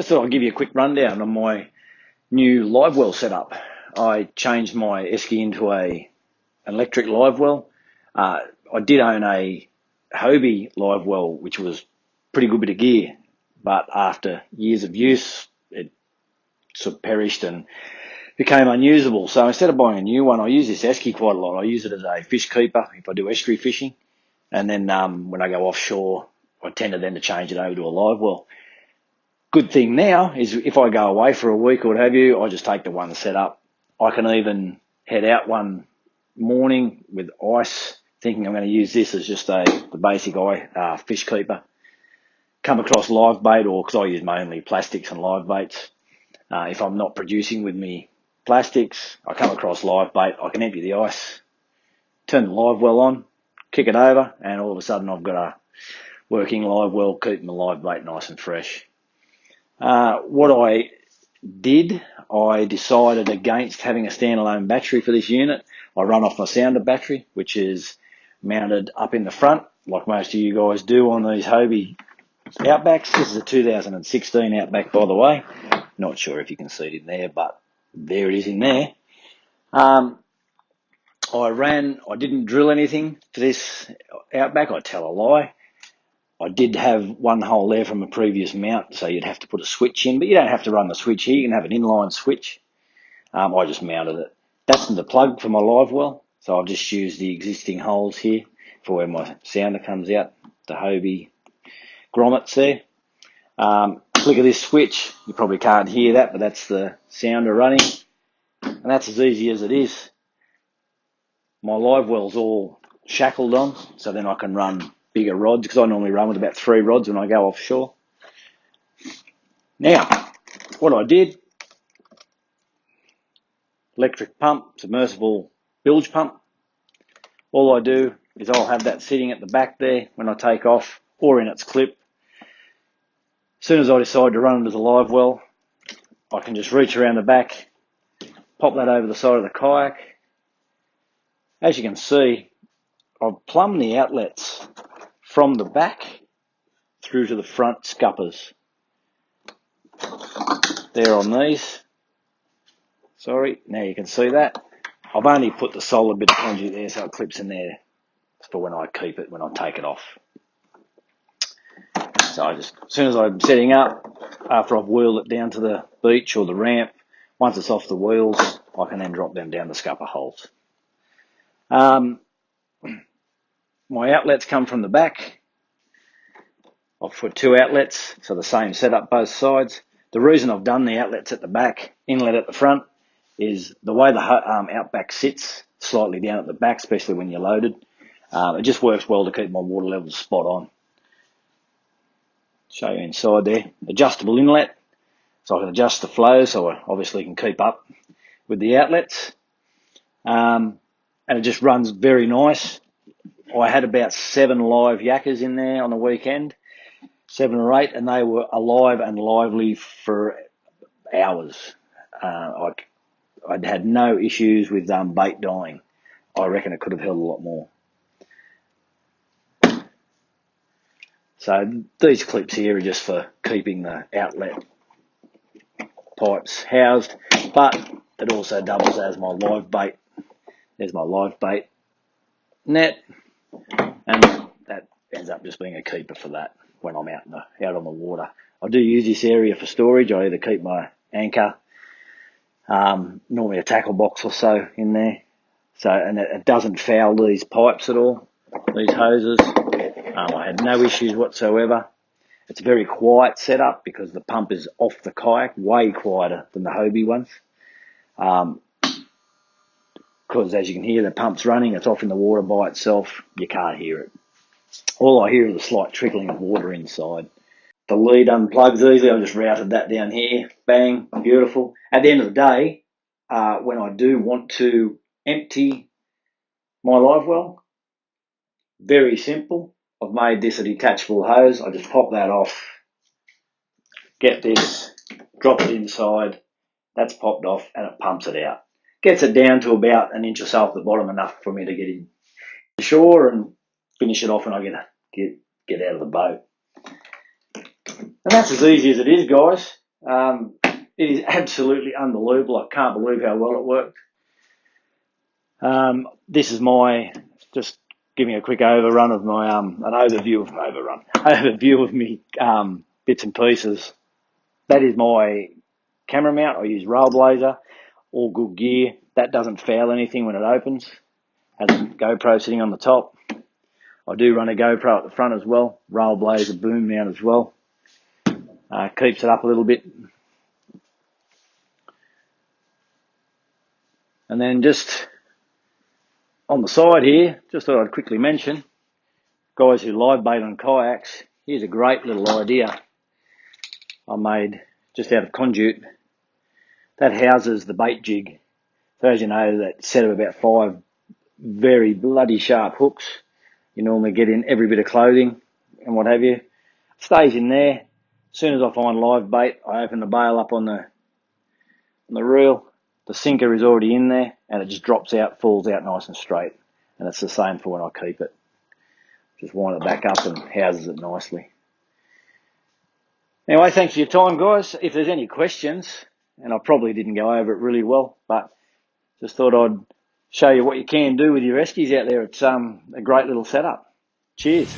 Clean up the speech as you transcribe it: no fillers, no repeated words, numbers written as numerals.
Just thought I'd give you a quick rundown on my new Livewell setup. I changed my esky into an electric Livewell. I did own a Hobie Livewell, which was pretty good bit of gear, but after years of use, it sort of perished and became unusable. So instead of buying a new one, I use this esky quite a lot. I use it as a fish keeper if I do estuary fishing, and then when I go offshore, I tend to then change it over to a Livewell. Good thing now is if I go away for a week or what have you, I just take the one set up. I can even head out one morning with ice, thinking I'm going to use this as just the basic fish keeper. Come across live bait, or because I use mainly plastics and live baits. If I'm not producing with me plastics, I come across live bait, I can empty the ice, turn the live well on, kick it over, and all of a sudden I've got a working live well, keeping the live bait nice and fresh. What I did, I decided against having a standalone battery for this unit. I run off my sounder battery, which is mounted up in the front, like most of you guys do on these Hobie Outbacks. This is a 2016 Outback, by the way. Not sure if you can see it in there, but there it is in there. I didn't drill anything for this Outback, I tell a lie. I did have one hole there from a previous mount, so you'd have to put a switch in, but you don't have to run the switch here. You can have an inline switch. I just mounted it. That's the plug for my live well, so I've just used the existing holes here for where my sounder comes out, the Hobie grommets there. Click of this switch, you probably can't hear that, but that's the sounder running, and that's as easy as it is. My live well's all shackled on, so then I can run bigger rods, because I normally run with about 3 rods when I go offshore. Now, what I did, electric pump, submersible bilge pump. All I do is I'll have that sitting at the back there when I take off, or in its clip. As soon as I decide to run it as a live well, I can just reach around the back, pop that over the side of the kayak. As you can see, I've plumbed the outlets from the back through to the front scuppers. There on these. Sorry, now you can see that. I've only put the solid bit of conduit there so it clips in there for when I keep it, when I take it off. So as soon as I'm setting up, after I've wheeled it down to the beach or the ramp, once it's off the wheels, I can then drop them down the scupper holes. My outlets come from the back. I've put 2 outlets, so the same setup both sides. The reason I've done the outlets at the back, inlet at the front, is the way the Outback sits slightly down at the back, especially when you're loaded. It just works well to keep my water levels spot on. Show you inside there. Adjustable inlet, so I can adjust the flow, so I obviously can keep up with the outlets. And it just runs very nice. I had about 7 live yakkers in there on the weekend, 7 or 8, and they were alive and lively for hours. I'd had no issues with bait dying. I reckon it could have held a lot more. So these clips here are just for keeping the outlet pipes housed, but it also doubles as my live bait. There's my live bait net, and that ends up just being a keeper for that when I'm out on the water. I do use this area for storage. I either keep my anchor, normally a tackle box or so in there. So, and it doesn't foul these pipes at all, these hoses. I had no issues whatsoever. It's a very quiet setup because the pump is off the kayak, way quieter than the Hobie ones. Because as you can hear, the pump's running, it's off in the water by itself, you can't hear it. All I hear is a slight trickling of water inside. The lead unplugs easily. I've just routed that down here. Bang, beautiful. At the end of the day, when I do want to empty my live well, very simple. I've made this a detachable hose. I just pop that off, get this, drop it inside. That's popped off and it pumps it out. Gets it down to about 1 inch or so off the bottom, enough for me to get in the shore and finish it off when I get out of the boat. And that's as easy as it is, guys. It is absolutely unbelievable. I can't believe how well it worked. This is just giving a quick overrun of my, an overview of me, bits and pieces. That is my camera mount. I use Railblazer, all good gear. That doesn't foul anything when it opens. Has a GoPro sitting on the top. I do run a GoPro at the front as well. Railblazer boom mount as well. Keeps it up a little bit. And then just on the side here, just thought I'd quickly mention, guys who live bait on kayaks, here's a great little idea I made just out of conduit. That houses the bait jig. So as you know, that set of about 5 very bloody sharp hooks you normally get in every bit of clothing and what have you. Stays in there. As soon as I find live bait, I open the bail up on the reel. The sinker is already in there and it just drops out, falls out nice and straight. And it's the same for when I keep it. Just wind it back up and houses it nicely. Anyway, thanks for your time, guys. If there's any questions, and I probably didn't go over it really well, but just thought I'd show you what you can do with your eskies out there. It's a great little setup. Cheers.